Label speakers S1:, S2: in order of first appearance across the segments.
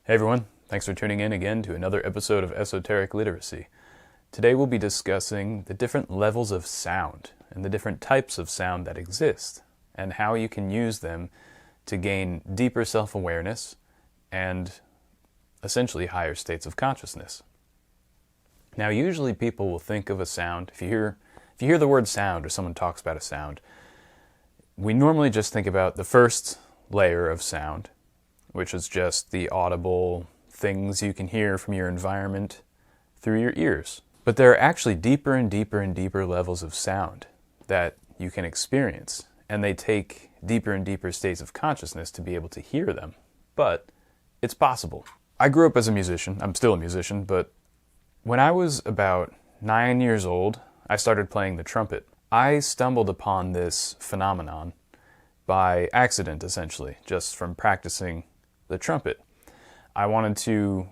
S1: Hey everyone, thanks for tuning in again to another episode of Esoteric Literacy. Today we'll be discussing the different levels of sound and the different types of sound that exist and how you can use them to gain deeper self-awareness and essentially higher states of consciousness. Now usually people will think of a sound, if you hear the word sound or someone talks about a sound, we normally just think about the first layer of sound, which is just the audible things you can hear from your environment through your ears. But there are actually deeper and deeper and deeper levels of sound that you can experience, and they take deeper and deeper states of consciousness to be able to hear them. But it's possible. I grew up as a musician. I'm still a musician, but when I was about 9 years old, I started playing the trumpet. I stumbled upon this phenomenon by accident, essentially, just from practicing the trumpet. I wanted to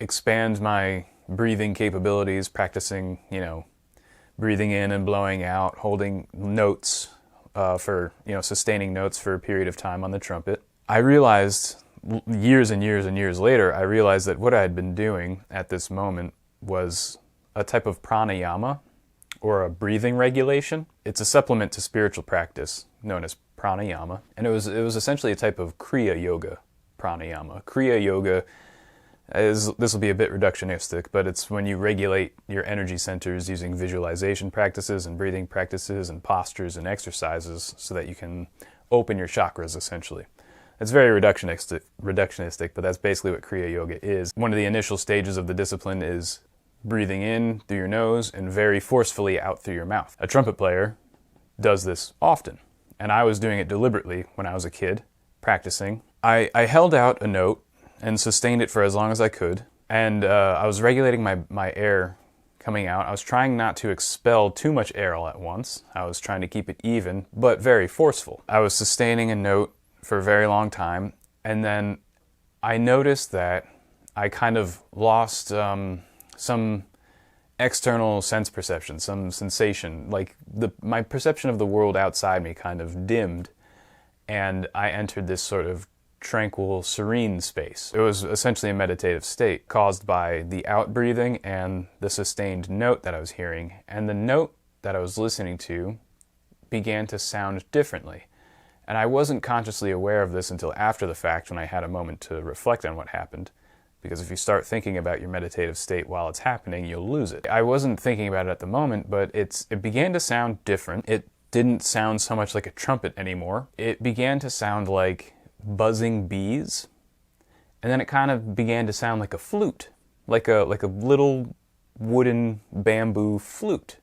S1: expand my breathing capabilities, practicing, breathing in and blowing out, holding notes sustaining notes for a period of time on the trumpet. I realized years and years and years later, I realized that what I had been doing at this moment was a type of pranayama, or a breathing regulation. It's a supplement to spiritual practice known as pranayama, and it was essentially a type of Kriya Yoga pranayama. Kriya Yoga this will be a bit reductionistic, but it's when you regulate your energy centers using visualization practices and breathing practices and postures and exercises so that you can open your chakras, essentially. It's very reductionistic, but that's basically what Kriya Yoga is. One of the initial stages of the discipline is breathing in through your nose and very forcefully out through your mouth. A trumpet player does this often, and I was doing it deliberately when I was a kid, practicing. I held out a note and sustained it for as long as I could, and I was regulating my air coming out. I was trying not to expel too much air all at once. I was trying to keep it even, but very forceful. I was sustaining a note for a very long time, and then I noticed that I kind of lost some external sense perception, some sensation, like my perception of the world outside me kind of dimmed, and I entered this sort of tranquil, serene space. It was essentially a meditative state caused by the out-breathing and the sustained note that I was hearing, and the note that I was listening to began to sound differently. And I wasn't consciously aware of this until after the fact, when I had a moment to reflect on what happened. Because if you start thinking about your meditative state while it's happening, you'll lose it. I wasn't thinking about it at the moment, but it began to sound different. It didn't sound so much like a trumpet anymore. It began to sound like buzzing bees, and then it kind of began to sound like a flute, like a little wooden bamboo flute,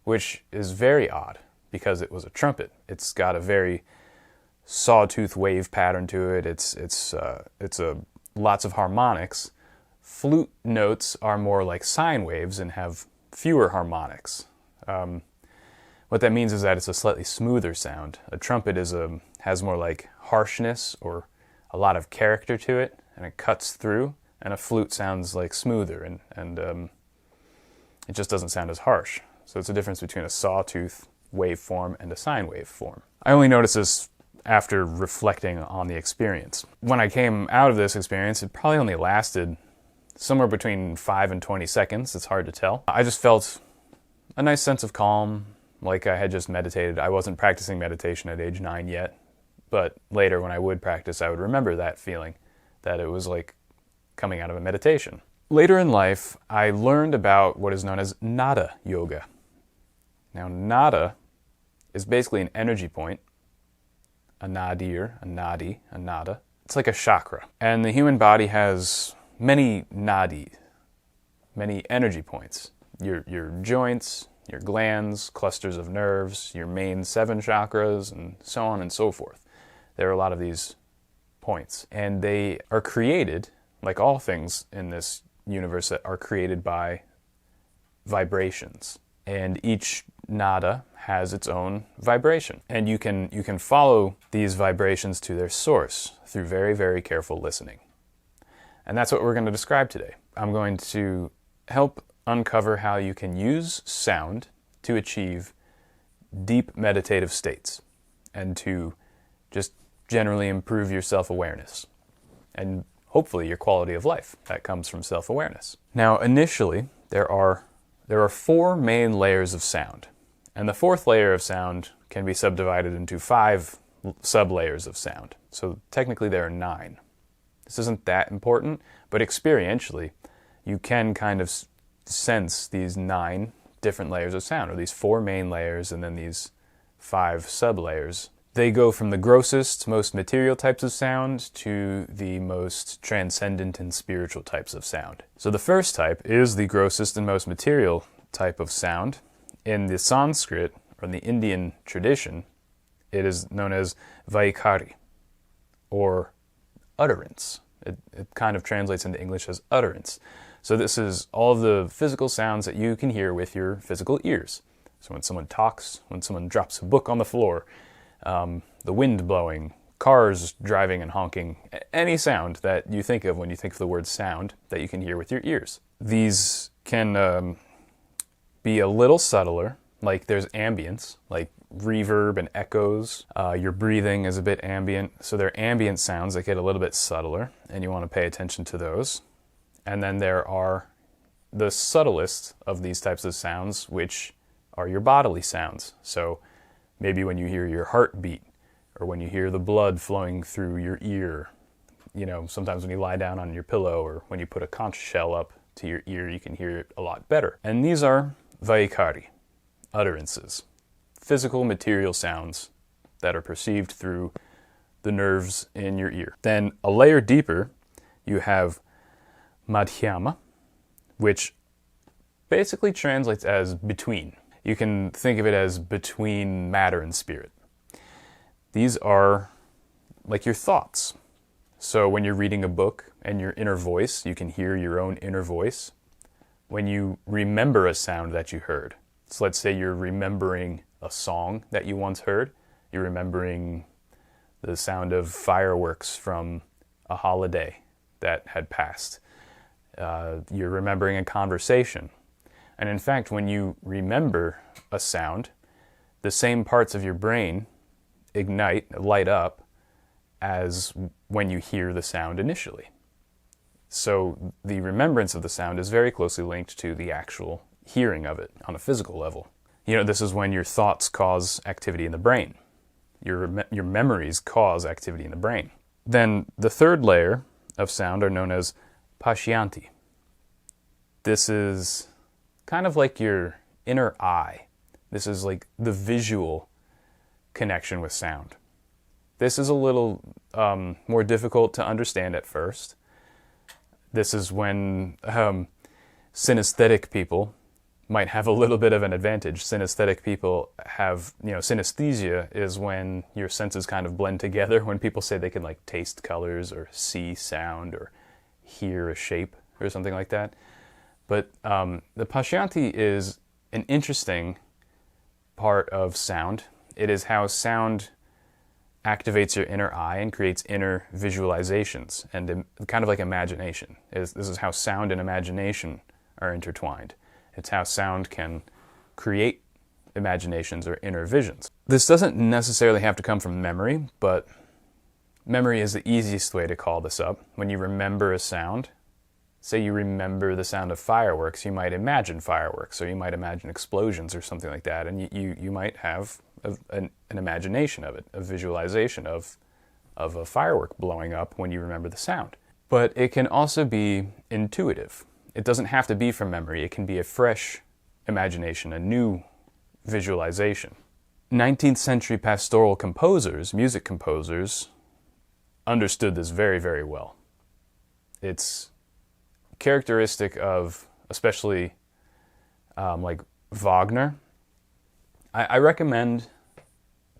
S1: which is very odd because it was a trumpet. It's got a very sawtooth wave pattern to it. It's lots of harmonics. Flute notes are more like sine waves and have fewer harmonics. What that means is that it's a slightly smoother sound. A trumpet has more like harshness or a lot of character to it, and it cuts through, and a flute sounds like smoother, and it just doesn't sound as harsh. So it's a difference between a sawtooth waveform and a sine waveform. I only noticed this after reflecting on the experience. When I came out of this experience, it probably only lasted somewhere between 5 and 20 seconds. It's hard to tell. I just felt a nice sense of calm, like I had just meditated. I wasn't practicing meditation at age 9 yet, but later when I would practice, I would remember that feeling, that it was like coming out of a meditation. Later in life, I learned about what is known as nada yoga. Now, nada is basically an energy point, a nadir, a nadi, a nada. It's like a chakra. And the human body has many nadi, many energy points. Your joints, your glands, clusters of nerves, your main 7 chakras, and so on and so forth. There are a lot of these points. And they are created, like all things in this universe, that are created by vibrations. And each nada has its own vibration. And you can follow these vibrations to their source through very, very careful listening. And that's what we're going to describe today. I'm going to help uncover how you can use sound to achieve deep meditative states and to just generally improve your self-awareness. And hopefully, your quality of life that comes from self-awareness. Now, initially, there are 4 main layers of sound, and the 4th layer of sound can be subdivided into 5 sub-layers of sound. So technically there are 9. This isn't that important, but experientially, you can kind of sense these 9 different layers of sound, or these 4 main layers and then these 5 sub-layers. They go from the grossest, most material types of sound to the most transcendent and spiritual types of sound. So the first type is the grossest and most material type of sound. In the Sanskrit, or in the Indian tradition, it is known as vaikhari, or utterance. It kind of translates into English as utterance. So this is all of the physical sounds that you can hear with your physical ears. So when someone talks, when someone drops a book on the floor, the wind blowing, cars driving and honking, any sound that you think of when you think of the word sound that you can hear with your ears. These can be a little subtler, like there's ambience, like reverb and echoes. Your breathing is a bit ambient, so they're ambient sounds that get a little bit subtler, and you want to pay attention to those. And then there are the subtlest of these types of sounds, which are your bodily sounds. So maybe when you hear your heartbeat, or when you hear the blood flowing through your ear, sometimes when you lie down on your pillow, or when you put a conch shell up to your ear, you can hear it a lot better. And these are vaikhari, utterances, physical material sounds that are perceived through the nerves in your ear. Then a layer deeper, you have madhyama, which basically translates as between. You can think of it as between matter and spirit. These are like your thoughts. So when you're reading a book and your inner voice, you can hear your own inner voice. When you remember a sound that you heard, so let's say you're remembering a song that you once heard, you're remembering the sound of fireworks from a holiday that had passed. You're remembering a conversation. And in fact, when you remember a sound, the same parts of your brain light up as when you hear the sound initially. So the remembrance of the sound is very closely linked to the actual hearing of it on a physical level. This is when your thoughts cause activity in the brain. Your memories cause activity in the brain. Then the 3rd layer of sound are known as pashyanti. This is kind of like your inner eye. This is like the visual connection with sound. This is a little more difficult to understand at first. This is when synesthetic people might have a little bit of an advantage. Synesthetic people have, synesthesia is when your senses kind of blend together. When people say they can like taste colors or see sound or hear a shape or something like that. But the pashyanti is an interesting part of sound. It is how sound activates your inner eye and creates inner visualizations and kind of like imagination. This is how sound and imagination are intertwined. It's how sound can create imaginations or inner visions. This doesn't necessarily have to come from memory, but memory is the easiest way to call this up. When you remember a sound, say you remember the sound of fireworks, you might imagine fireworks, or you might imagine explosions or something like that, and you might have an imagination of it, a visualization of a firework blowing up when you remember the sound. But it can also be intuitive. It doesn't have to be from memory. It can be a fresh imagination, a new visualization. 19th century pastoral composers, music composers, understood this very, very well. It's characteristic of, especially like Wagner. I recommend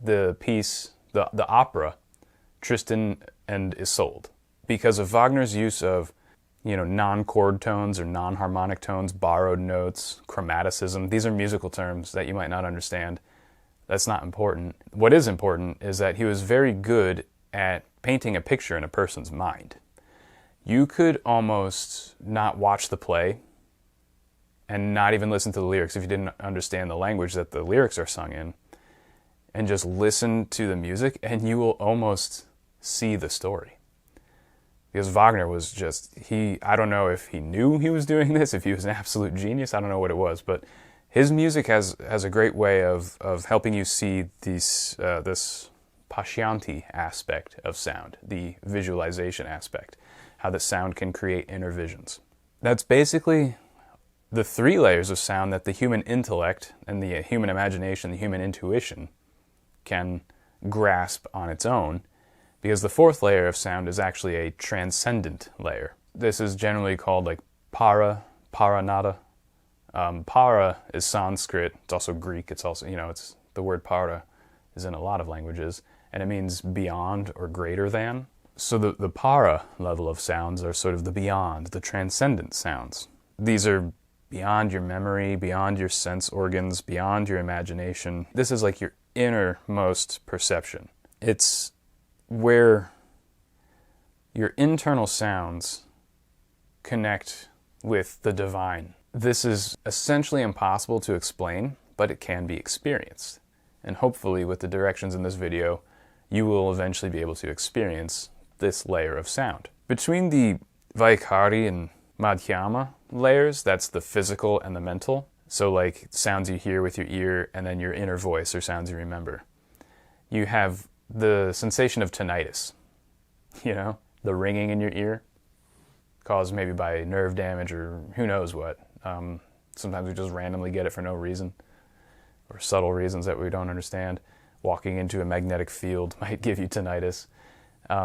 S1: the piece, the opera, Tristan and Isolde, because of Wagner's use of non-chord tones or non-harmonic tones, borrowed notes, chromaticism. These are musical terms that you might not understand. That's not important. What is important is that he was very good at painting a picture in a person's mind. You could almost not watch the play and not even listen to the lyrics if you didn't understand the language that the lyrics are sung in, and just listen to the music and you will almost see the story. Because Wagner was just, I don't know if he knew he was doing this, if he was an absolute genius, I don't know what it was, but his music has a great way of helping you see this pascianti aspect of sound, the visualization aspect, how the sound can create inner visions. That's basically the three layers of sound that the human intellect and the human imagination, the human intuition can grasp on its own, because the fourth layer of sound is actually a transcendent layer. This is generally called like paranada. Para is Sanskrit. It's also Greek. It's also, it's the word para is in a lot of languages, and it means beyond or greater than. So the para level of sounds are sort of the beyond, the transcendent sounds. These are beyond your memory, beyond your sense organs, beyond your imagination. This is like your innermost perception. It's where your internal sounds connect with the divine. This is essentially impossible to explain, but it can be experienced. And hopefully with the directions in this video, you will eventually be able to experience this layer of sound. Between the Vaikari and Madhyama layers, that's the physical and the mental. So like sounds you hear with your ear and then your inner voice or sounds you remember. You have the sensation of tinnitus, the ringing in your ear, caused maybe by nerve damage or who knows what. Sometimes we just randomly get it for no reason, or subtle reasons that we don't understand. Walking into a magnetic field might give you tinnitus.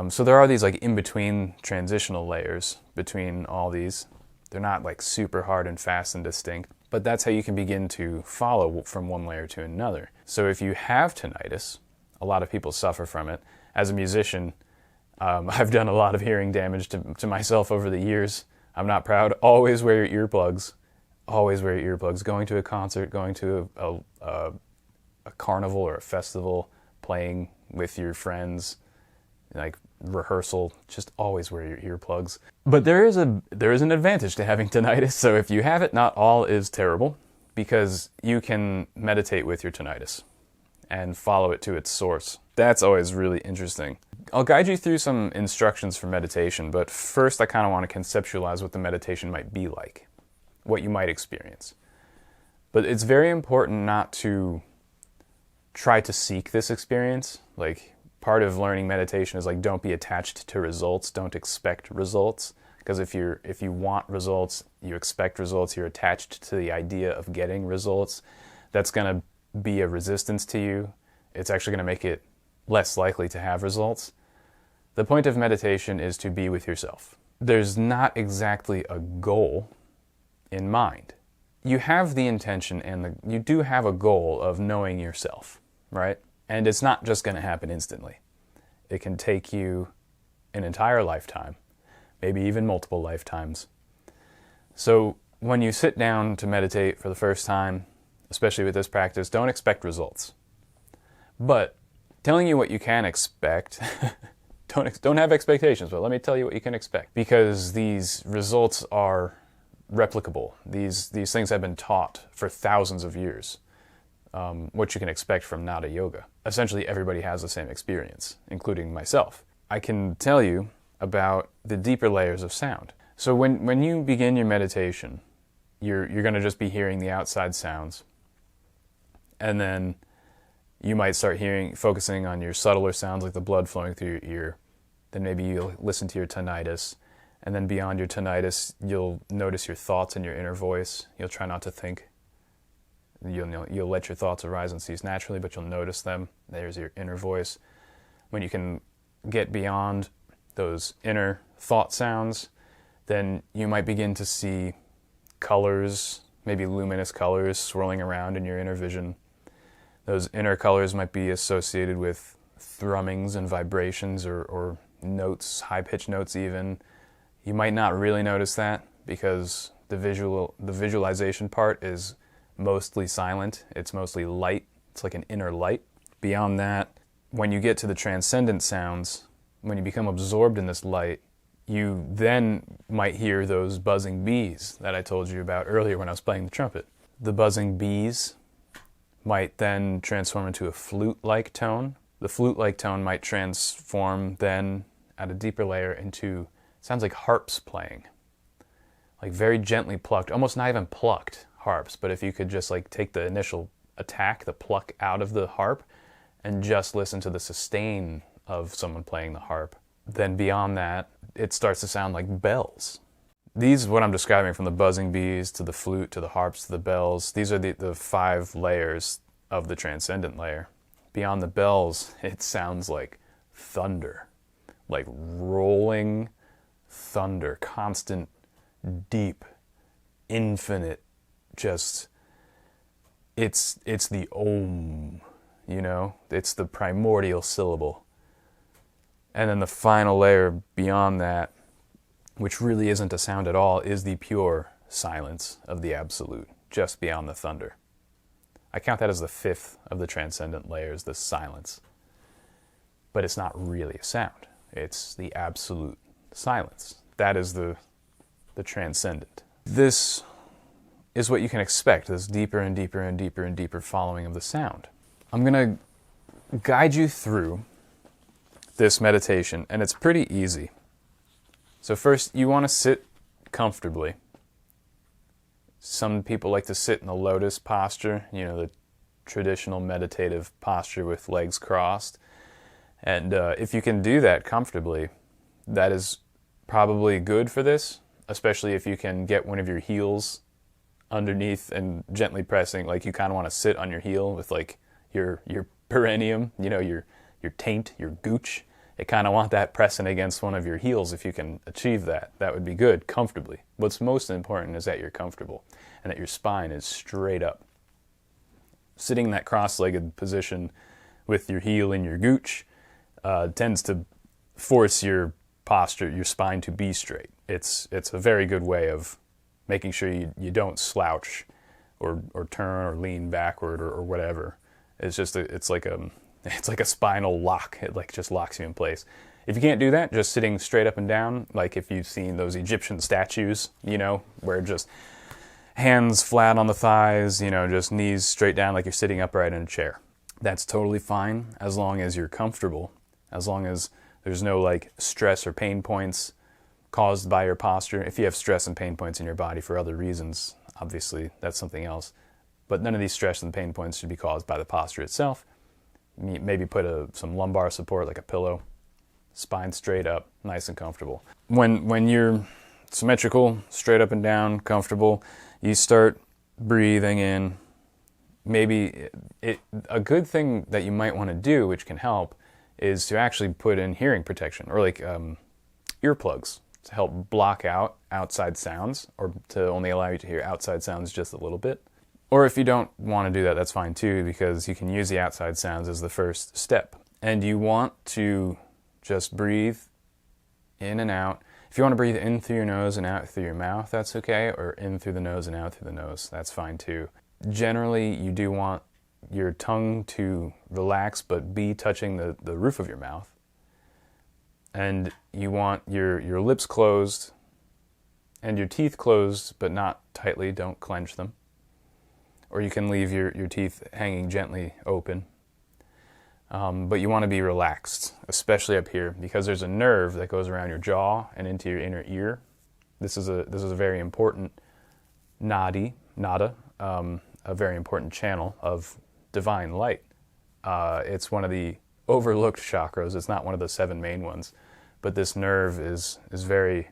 S1: So there are these like in-between transitional layers between all these. They're not like super hard and fast and distinct, but that's how you can begin to follow from one layer to another. So if you have tinnitus, a lot of people suffer from it. As a musician, I've done a lot of hearing damage to myself over the years. I'm not proud. Always wear your earplugs. Always wear your earplugs. Going to a concert, going to a carnival or a festival, playing with your friends, like rehearsal, just always wear your earplugs. But there is an advantage to having tinnitus. So if you have it, not all is terrible, because you can meditate with your tinnitus and follow it to its source. That's always really interesting. I'll guide you through some instructions for meditation, but first I kind of want to conceptualize what the meditation might be like, what you might experience. But it's very important not to try to seek this experience. Like, part of learning meditation is like, don't be attached to results, don't expect results. Because if you want results, you expect results, you're attached to the idea of getting results, that's going to be a resistance to you. It's actually going to make it less likely to have results. The point of meditation is to be with yourself. There's not exactly a goal in mind. You have the intention and you do have a goal of knowing yourself, right? And it's not just going to happen instantly. It can take you an entire lifetime, maybe even multiple lifetimes. So when you sit down to meditate for the first time, especially with this practice, don't expect results. But telling you what you can expect, don't have expectations, but let me tell you what you can expect. Because these results are replicable. These things have been taught for thousands of years, what you can expect from Nada Yoga. Essentially, everybody has the same experience, including myself. I can tell you about the deeper layers of sound. So when you begin your meditation, you're going to just be hearing the outside sounds. And then you might start focusing on your subtler sounds, like the blood flowing through your ear. Then maybe you'll listen to your tinnitus. And then beyond your tinnitus, you'll notice your thoughts and your inner voice. You'll try not to think. You'll let your thoughts arise and cease naturally, but you'll notice them. There's your inner voice. When you can get beyond those inner thought sounds, then you might begin to see colors, maybe luminous colors swirling around in your inner vision. Those inner colors might be associated with thrummings and vibrations or notes, high-pitched notes even. You might not really notice that because the visualization part is mostly silent. It's mostly light. It's like an inner light. Beyond that, when you get to the transcendent sounds, when you become absorbed in this light, you then might hear those buzzing bees that I told you about earlier when I was playing the trumpet. The buzzing bees might then transform into a flute-like tone. The flute-like tone might transform then at a deeper layer into sounds like harps playing. Like very gently plucked, almost not even plucked harps, but if you could just like take the initial attack, the pluck out of the harp, and just listen to the sustain of someone playing the harp, then beyond that, it starts to sound like bells. These, what I'm describing, from the buzzing bees to the flute to the harps to the bells, these are the 5 layers of the transcendent layer. Beyond the bells, it sounds like thunder, like rolling thunder, constant, deep, infinite, just, it's the Om, you know? It's the primordial syllable. And then the final layer beyond that, which really isn't a sound at all, is the pure silence of the Absolute, just beyond the thunder. I count that as the 5th of the transcendent layers, the silence. But it's not really a sound. It's the absolute silence. That is the transcendent. This is what you can expect, this deeper and deeper and deeper and deeper following of the sound. I'm going to guide you through this meditation, and it's pretty easy. So first, you want to sit comfortably. Some people like to sit in the lotus posture, you know, the traditional meditative posture with legs crossed. And if you can do that comfortably, that is probably good for this, especially if you can get one of your heels underneath and gently pressing, like you kind of want to sit on your heel with like your perineum, you know, your taint, your gooch. You kind of want that pressing against one of your heels. If you can achieve that, that would be good, comfortably. What's most important is that you're comfortable and that your spine is straight up. Sitting in that cross-legged position with your heel in your gooch tends to force your posture, your spine to be straight. It's a very good way of making sure you don't slouch or turn or lean backward or whatever. It's just it's like a spinal lock. It like just locks you in place. If you can't do that, just sitting straight up and down, like if you've seen those Egyptian statues, you know, where just hands flat on the thighs, you know, just knees straight down like you're sitting upright in a chair. That's totally fine as long as you're comfortable, as long as there's no like stress or pain points caused by your posture. If you have stress and pain points in your body for other reasons, obviously that's something else. But none of these stress and pain points should be caused by the posture itself. Maybe put some lumbar support like a pillow, spine straight up, nice and comfortable. When you're symmetrical, straight up and down, comfortable, you start breathing in. Maybe a good thing that you might want to do, which can help, is to actually put in hearing protection or like earplugs to help block out outside sounds or to only allow you to hear outside sounds just a little bit. Or if you don't want to do that, that's fine too, because you can use the outside sounds as the first step. And you want to just breathe in and out. If you want to breathe in through your nose and out through your mouth, that's okay. Or in through the nose and out through the nose, that's fine too. Generally, you do want your tongue to relax but be touching the roof of your mouth. And you want your lips closed and your teeth closed but not tightly, don't clench them. Or you can leave your teeth hanging gently open. But you want to be relaxed, especially up here, because there's a nerve that goes around your jaw and into your inner ear. This is a very important nada, a very important channel of divine light. It's one of the overlooked chakras. It's not one of the 7 main ones, but this nerve is very,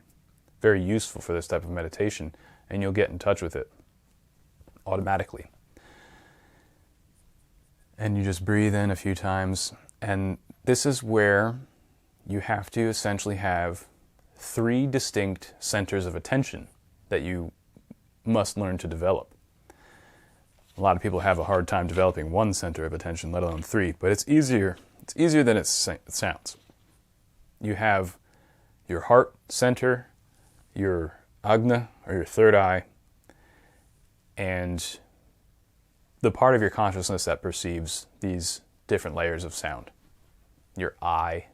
S1: very useful for this type of meditation, and you'll get in touch with it automatically. And you just breathe in a few times, and this is where you have to essentially have 3 distinct centers of attention that you must learn to develop. A lot of people have a hard time developing 1 center of attention, let alone 3, but it's easier than it sounds. You have your heart center, your ajna, or your third eye, and the part of your consciousness that perceives these different layers of sound. Your I,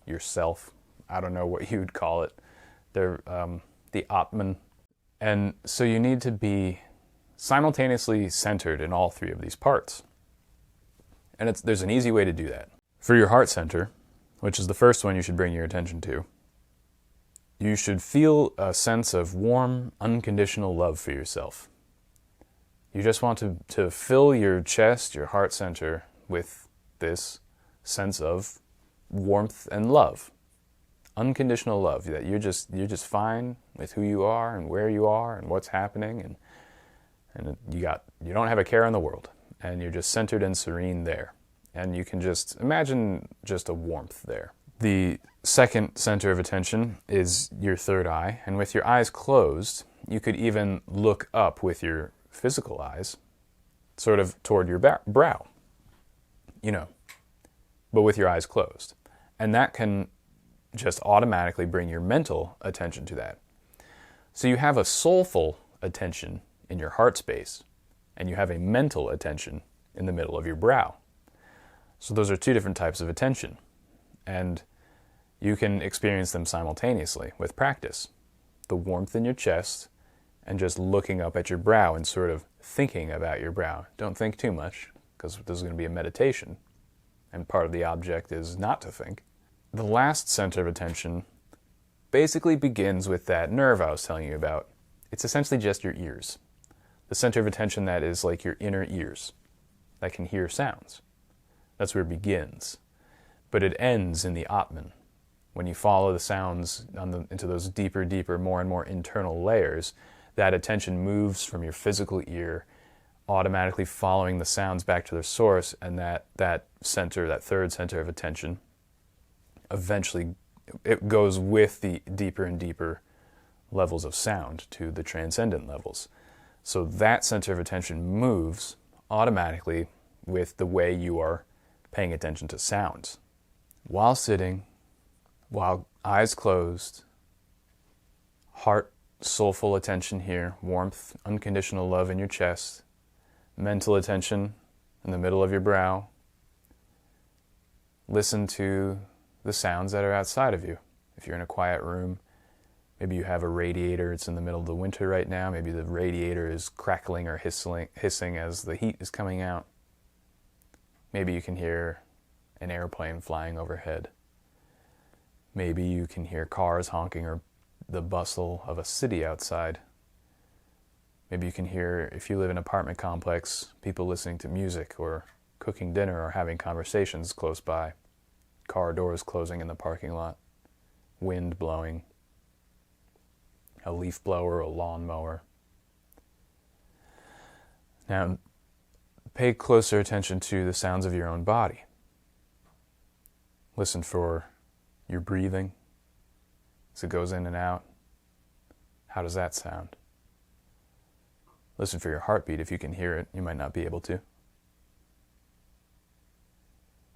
S1: yourself, I don't know what you'd call it. They're the Atman. And so you need to be simultaneously centered in all 3 of these parts. And there's an easy way to do that. For your heart center, which is the first one you should bring your attention to, you should feel a sense of warm, unconditional love for yourself. You just want to fill your chest, your heart center, with this sense of warmth and love. Unconditional love, that you're just fine with who you are and where you are and what's happening, and you don't have a care in the world, and you're just centered and serene there. And you can just imagine just a warmth there. The second center of attention is your third eye, and with your eyes closed, you could even look up with your physical eyes, sort of toward your brow, but with your eyes closed. And that can just automatically bring your mental attention to that. So you have a soulful attention in your heart space, and you have a mental attention in the middle of your brow. So those are two different types of attention, and you can experience them simultaneously with practice. The warmth in your chest and just looking up at your brow and sort of thinking about your brow. Don't think too much, because this is going to be a meditation, and part of the object is not to think. The last center of attention basically begins with that nerve I was telling you about. It's essentially just your ears. The center of attention that is like your inner ears that can hear sounds. That's where it begins. But it ends in the Atman. When you follow the sounds into those deeper, more and more internal layers, that attention moves from your physical ear, automatically following the sounds back to their source, and that center, that third center of attention, eventually it goes with the deeper and deeper levels of sound to the transcendent levels. So that center of attention moves automatically with the way you are paying attention to sounds. While sitting, while eyes closed, heart, soulful attention here, warmth, unconditional love in your chest, mental attention in the middle of your brow. Listen to the sounds that are outside of you. If you're in a quiet room, maybe you have a radiator, it's in the middle of the winter right now, maybe the radiator is crackling or hissing as the heat is coming out. Maybe you can hear an airplane flying overhead. Maybe you can hear cars honking or the bustle of a city outside. Maybe you can hear, if you live in an apartment complex, people listening to music or cooking dinner or having conversations close by. Car doors closing in the parking lot. Wind blowing. A leaf blower, a lawnmower. Now, pay closer attention to the sounds of your own body. Listen for your breathing as it goes in and out. How does that sound? Listen for your heartbeat. If you can hear it, you might not be able to.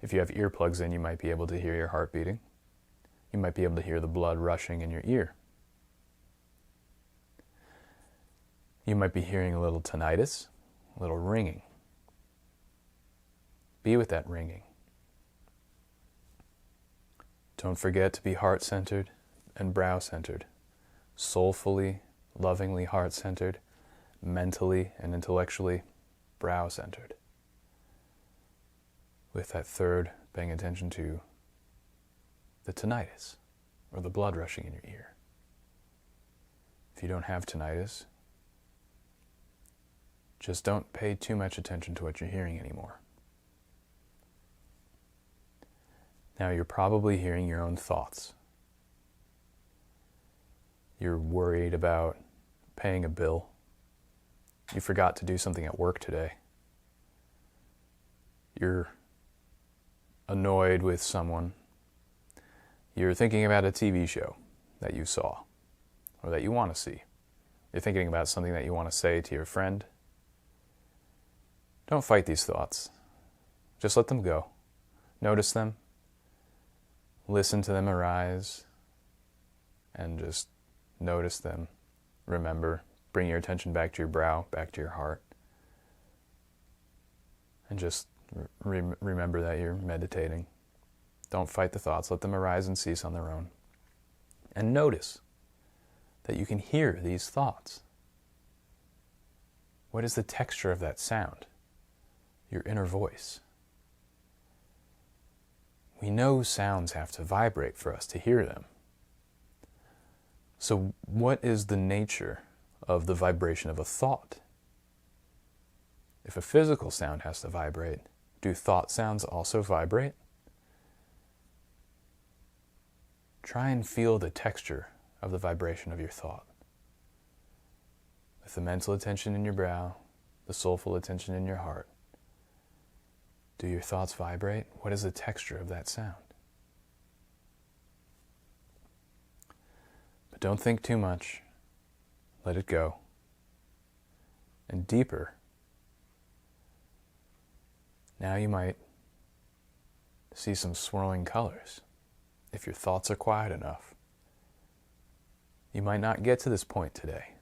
S1: If you have earplugs in, you might be able to hear your heart beating. You might be able to hear the blood rushing in your ear. You might be hearing a little tinnitus, a little ringing. Be with that ringing. Don't forget to be heart-centered and brow-centered, soulfully, lovingly heart-centered, mentally and intellectually brow-centered. With that third, paying attention to the tinnitus, or the blood rushing in your ear. If you don't have tinnitus, just don't pay too much attention to what you're hearing anymore. Now you're probably hearing your own thoughts. You're worried about paying a bill. You forgot to do something at work today. You're annoyed with someone. You're thinking about a TV show that you saw or that you want to see. You're thinking about something that you want to say to your friend. Don't fight these thoughts. Just let them go. Notice them. Listen to them arise. And just notice them. Remember. Bring your attention back to your brow, back to your heart. And just remember that you're meditating. Don't fight the thoughts. Let them arise and cease on their own. And notice that you can hear these thoughts. What is the texture of that sound? Your inner voice. We know sounds have to vibrate for us to hear them. So what is the nature of the vibration of a thought? If a physical sound has to vibrate, do thought sounds also vibrate? Try and feel the texture of the vibration of your thought. With the mental attention in your brow, the soulful attention in your heart, do your thoughts vibrate? What is the texture of that sound? But don't think too much. Let it go. And deeper, now you might see some swirling colors. If your thoughts are quiet enough, you might not get to this point today.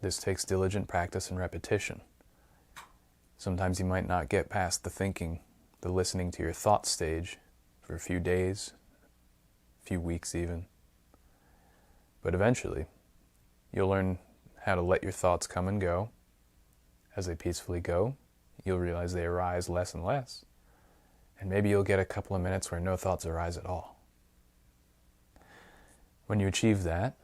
S1: This takes diligent practice and repetition. Sometimes you might not get past the thinking, the listening to your thought stage for a few days, a few weeks even. But eventually, you'll learn how to let your thoughts come and go. As they peacefully go, you'll realize they arise less and less. And maybe you'll get a couple of minutes where no thoughts arise at all. When you achieve that,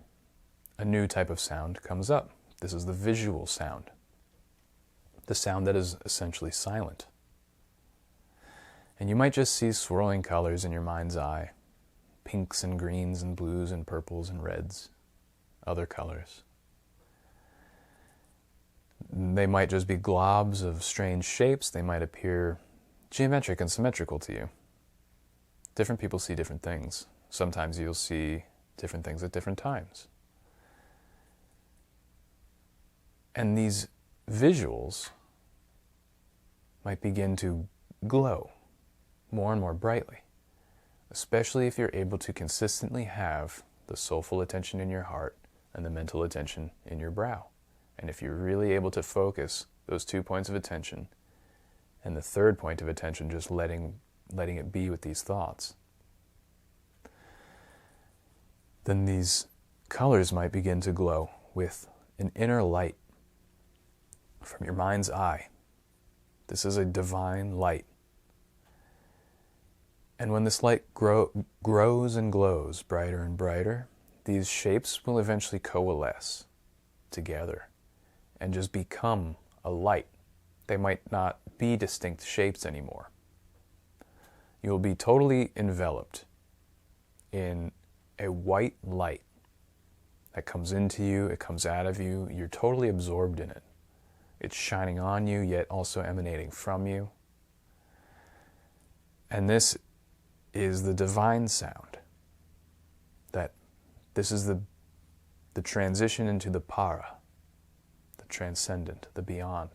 S1: a new type of sound comes up. This is the visual sound. The sound that is essentially silent. And you might just see swirling colors in your mind's eye. Pinks and greens and blues and purples and reds. Other colors. They might just be globs of strange shapes. They might appear geometric and symmetrical to you. Different people see different things. Sometimes you'll see different things at different times. And these visuals might begin to glow more and more brightly, especially if you're able to consistently have the soulful attention in your heart and the mental attention in your brow. And if you're really able to focus those 2 points of attention and the third point of attention just letting it be with these thoughts, then these colors might begin to glow with an inner light from your mind's eye. This is a divine light. And when this light grows and glows brighter and brighter, these shapes will eventually coalesce together and just become a light. They might not be distinct shapes anymore. You will be totally enveloped in a white light that comes into you, it comes out of you, you're totally absorbed in it. It's shining on you, yet also emanating from you. And this is the divine sound. That this is the transition into the para, the transcendent, the beyond.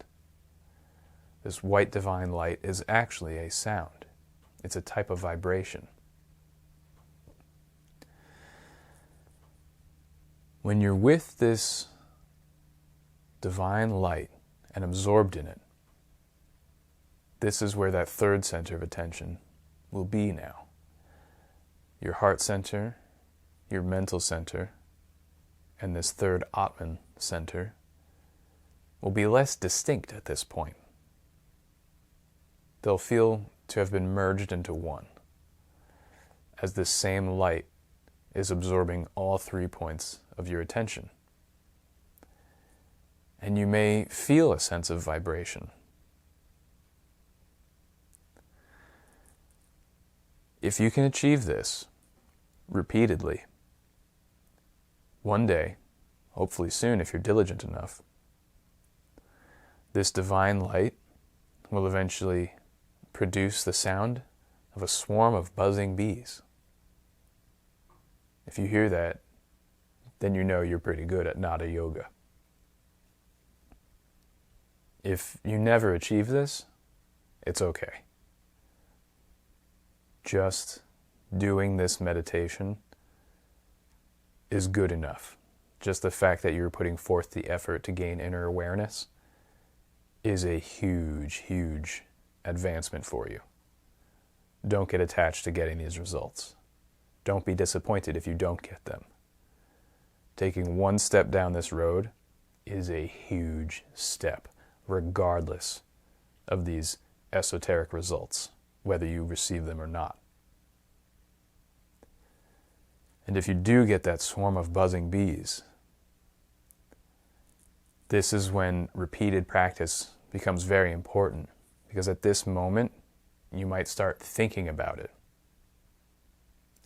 S1: This white divine light is actually a sound. It's a type of vibration. When you're with this divine light and absorbed in it, this is where that third center of attention will be now. Your heart center, your mental center, and this third Atman center will be less distinct at this point. They'll feel to have been merged into one, as this same light is absorbing all 3 points of your attention. And you may feel a sense of vibration. If you can achieve this repeatedly, one day, hopefully soon if you're diligent enough, this divine light will eventually produce the sound of a swarm of buzzing bees. If you hear that, then you know you're pretty good at Nada Yoga. If you never achieve this, it's okay. Just doing this meditation is good enough. Just the fact that you're putting forth the effort to gain inner awareness is a huge, huge advancement for you. Don't get attached to getting these results. Don't be disappointed if you don't get them. Taking one step down this road is a huge step, regardless of these esoteric results, whether you receive them or not. And if you do get that swarm of buzzing bees, this is when repeated practice becomes very important, because at this moment, you might start thinking about it.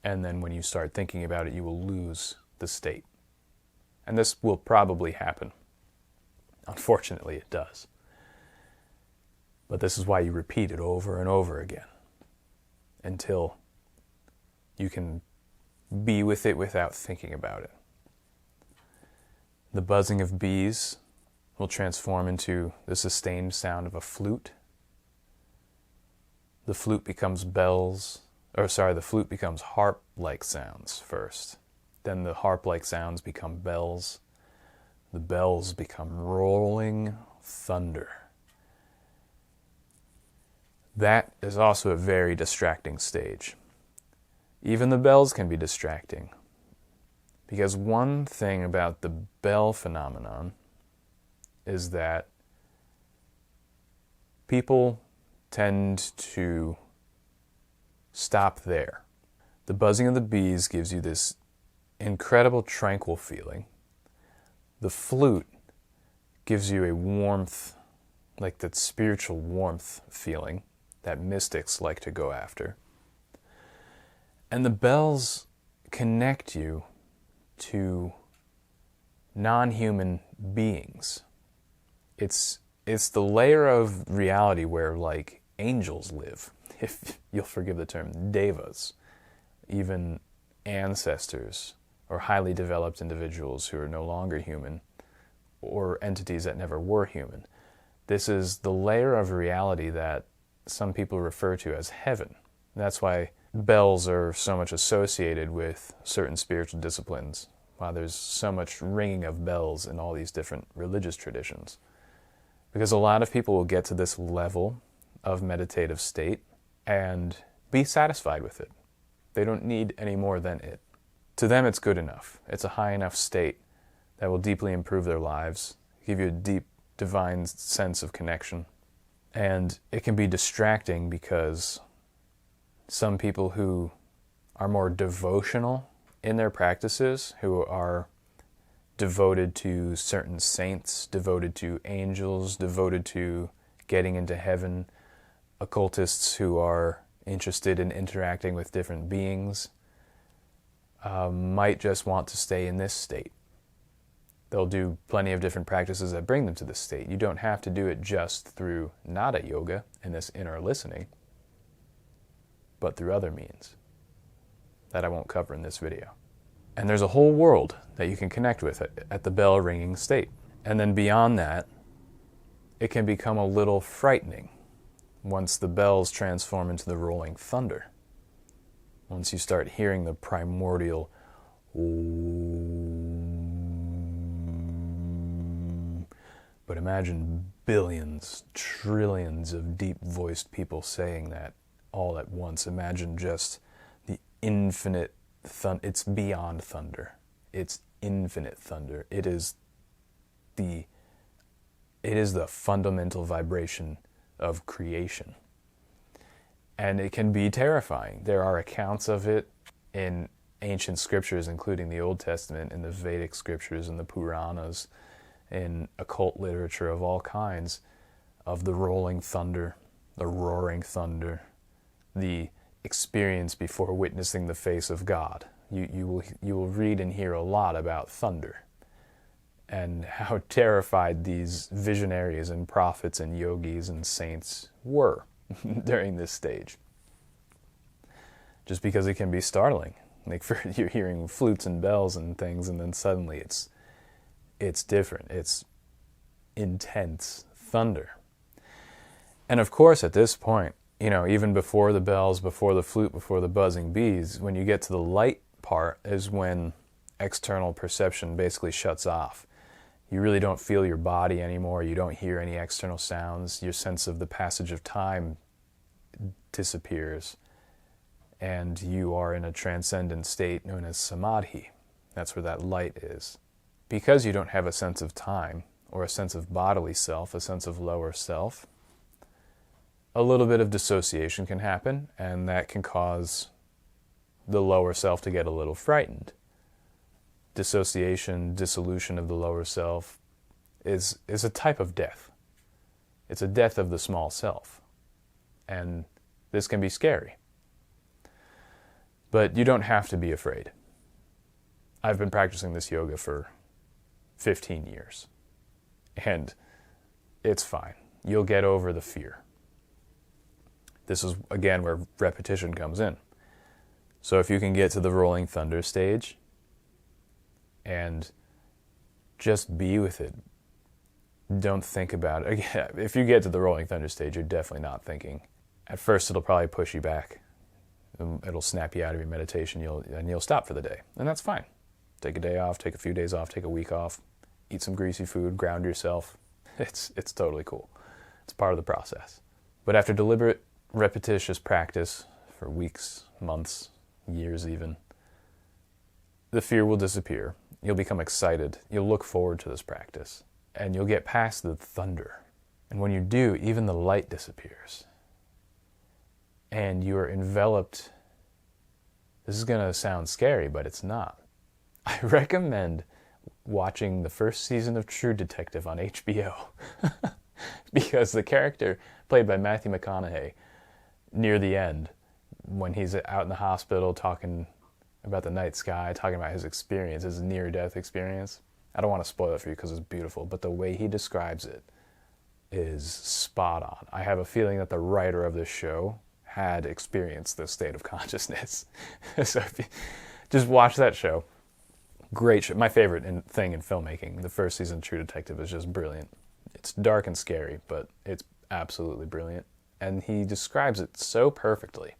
S1: And then when you start thinking about it, you will lose the state. And this will probably happen. Unfortunately, it does. But this is why you repeat it over and over again until you can be with it without thinking about it. The buzzing of bees will transform into the sustained sound of a flute. The flute becomes the flute becomes harp-like sounds first. Then the harp-like sounds become bells. The bells become rolling thunder. That is also a very distracting stage. Even the bells can be distracting, because one thing about the bell phenomenon is that people tend to stop there. The buzzing of the bees gives you this incredible tranquil feeling. The flute gives you a warmth, like that spiritual warmth feeling that mystics like to go after. And the bells connect you to non-human beings. It's the layer of reality where, like, angels live, if you'll forgive the term, devas, even ancestors or highly developed individuals who are no longer human, or entities that never were human. This is the layer of reality that some people refer to as heaven. That's why bells are so much associated with certain spiritual disciplines, why there's so much ringing of bells in all these different religious traditions. Because a lot of people will get to this level of meditative state and be satisfied with it. They don't need any more than it. To them, it's good enough. It's a high enough state that will deeply improve their lives, give you a deep, divine sense of connection. And it can be distracting because some people who are more devotional in their practices, who are devoted to certain saints, devoted to angels, devoted to getting into heaven, occultists who are interested in interacting with different beings, might just want to stay in this state. They'll do plenty of different practices that bring them to this state. You don't have to do it just through nada yoga and this inner listening, but through other means that I won't cover in this video. And there's a whole world that you can connect with at the bell ringing state. And then beyond that, it can become a little frightening once the bells transform into the rolling thunder. Once you start hearing the primordial Om. But imagine billions, trillions of deep-voiced people saying that all at once. Imagine just the infinite thunder. It's beyond thunder. It's infinite thunder. It is the fundamental vibration of creation. And it can be terrifying. There are accounts of it in ancient scriptures, including the Old Testament, in the Vedic scriptures, and the Puranas, in occult literature of all kinds, of the rolling thunder, the roaring thunder, the experience before witnessing the face of God. You will read and hear a lot about thunder and how terrified these visionaries and prophets and yogis and saints were during this stage. Just because it can be startling. Like, you're hearing flutes and bells and things, and then suddenly it's different. It's intense thunder. And of course, at this point, even before the bells, before the flute, before the buzzing bees, when you get to the light part is when external perception basically shuts off. You really don't feel your body anymore. You don't hear any external sounds. Your sense of the passage of time disappears. And you are in a transcendent state known as samadhi. That's where that light is. Because you don't have a sense of time or a sense of bodily self, a sense of lower self, a little bit of dissociation can happen, and that can cause the lower self to get a little frightened. Dissociation, dissolution of the lower self is a type of death. It's a death of the small self. And this can be scary. But you don't have to be afraid. I've been practicing this yoga for 15 years. And it's fine. You'll get over the fear. This is, again, where repetition comes in. So if you can get to the rolling thunder stage and just be with it, don't think about it. Again, if you get to the rolling thunder stage, you're definitely not thinking. At first, it'll probably push you back. It'll snap you out of your meditation, and you'll stop for the day. And that's fine. Take a day off, take a few days off, take a week off, eat some greasy food, ground yourself. It's totally cool. It's part of the process. But after deliberate, repetitious practice for weeks, months, years even, the fear will disappear. You'll become excited. You'll look forward to this practice. And you'll get past the thunder. And when you do, even the light disappears. And you are enveloped. This is going to sound scary, but it's not. I recommend watching the first season of True Detective on HBO. Because the character played by Matthew McConaughey, near the end, when he's out in the hospital talking about the night sky, talking about his experience, his near-death experience. I don't want to spoil it for you because it's beautiful, but the way he describes it is spot on. I have a feeling that the writer of this show had experienced this state of consciousness. So if you just watch that show. Great show. My favorite thing in filmmaking. The first season of True Detective is just brilliant. It's dark and scary, but it's absolutely brilliant. And he describes it so perfectly.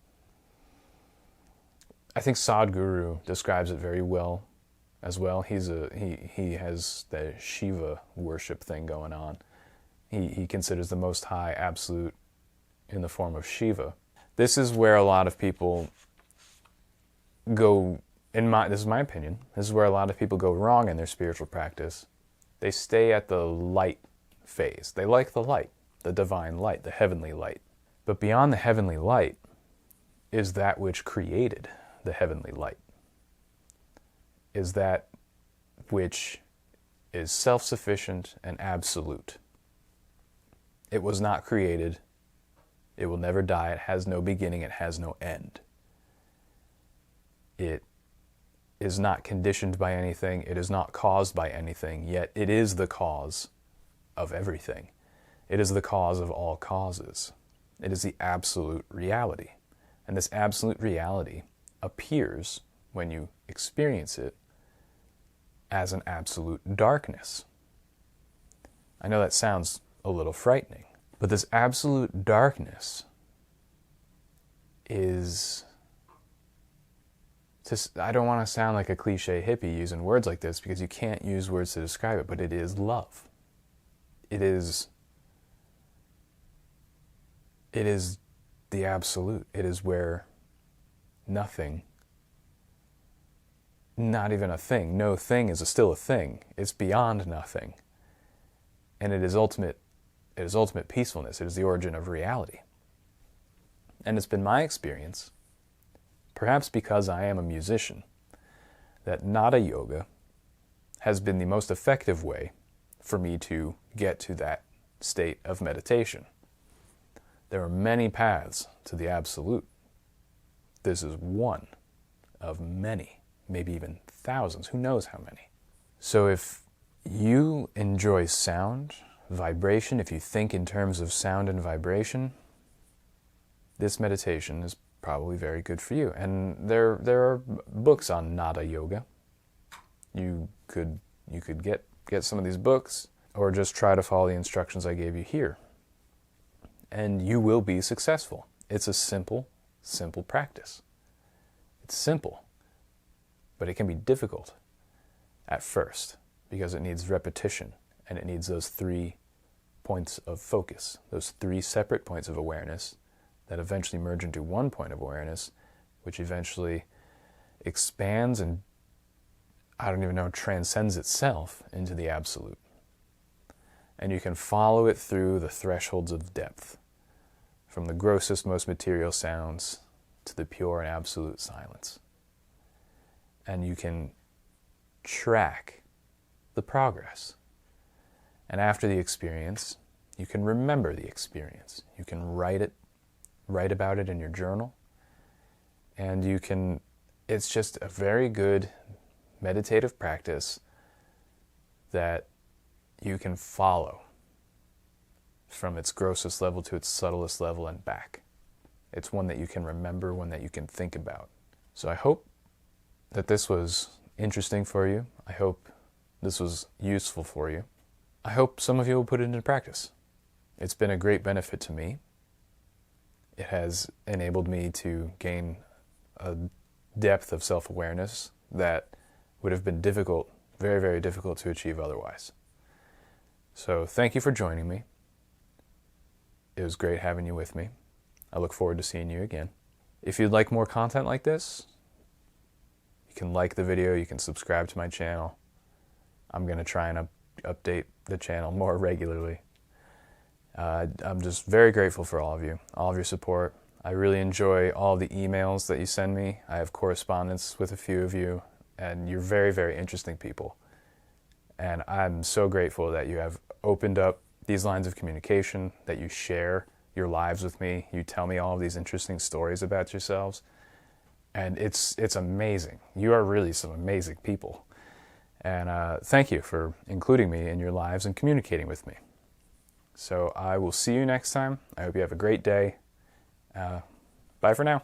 S1: I think Sadhguru describes it very well as well. He has the Shiva worship thing going on. He considers the Most High absolute in the form of Shiva. This is where a lot of people go, this is my opinion, this is where a lot of people go wrong in their spiritual practice. They stay at the light phase. They like the light, the divine light, the heavenly light. But beyond the heavenly light is that which created the heavenly light. Is that which is self-sufficient and absolute. It was not created. It will never die. It has no beginning. It has no end. It is not conditioned by anything. It is not caused by anything, yet it is the cause of everything. It is the cause of all causes. It is the absolute reality. And this absolute reality appears, when you experience it, as an absolute darkness. I know that sounds a little frightening, but this absolute darkness is... I don't want to sound like a cliche hippie using words like this, because you can't use words to describe it, but it is love. It is the absolute. It is where nothing, not even a thing, no thing is still a thing. It's beyond nothing. And it is ultimate peacefulness. It is the origin of reality. And it's been my experience, perhaps because I am a musician, that Nada Yoga has been the most effective way for me to get to that state of meditation. There are many paths to the absolute. This is one of many, maybe even thousands, who knows how many. So if you enjoy sound, vibration, if you think in terms of sound and vibration, this meditation is probably very good for you. And there are books on Nada Yoga. You could get some of these books, or just try to follow the instructions I gave you here. And you will be successful. It's a simple practice. It's simple, but it can be difficult at first, because it needs repetition, and it needs those 3 points of focus, those 3 separate points of awareness that eventually merge into one point of awareness, which eventually expands and, transcends itself into the absolute. And you can follow it through the thresholds of depth, from the grossest, most material sounds to the pure and absolute silence. and you can track the progress. And after the experience, you can remember the experience. You can write about it in your journal, and it's just a very good meditative practice that you can follow from its grossest level to its subtlest level and back. It's one that you can remember, one that you can think about. So I hope that this was interesting for you. I hope this was useful for you. I hope some of you will put it into practice. It's been a great benefit to me. It has enabled me to gain a depth of self-awareness that would have been difficult, very, very difficult to achieve otherwise. So thank you for joining me. It was great having you with me. I look forward to seeing you again. If you'd like more content like this, you can like the video, you can subscribe to my channel. I'm going to try and update the channel more regularly. I'm just very grateful for all of your support. I really enjoy all the emails that you send me. I have correspondence with a few of you, and you're very, very interesting people. And I'm so grateful that you have opened up these lines of communication, that you share your lives with me. You tell me all of these interesting stories about yourselves. And it's amazing. You are really some amazing people. And thank you for including me in your lives and communicating with me. So I will see you next time. I hope you have a great day. Bye for now.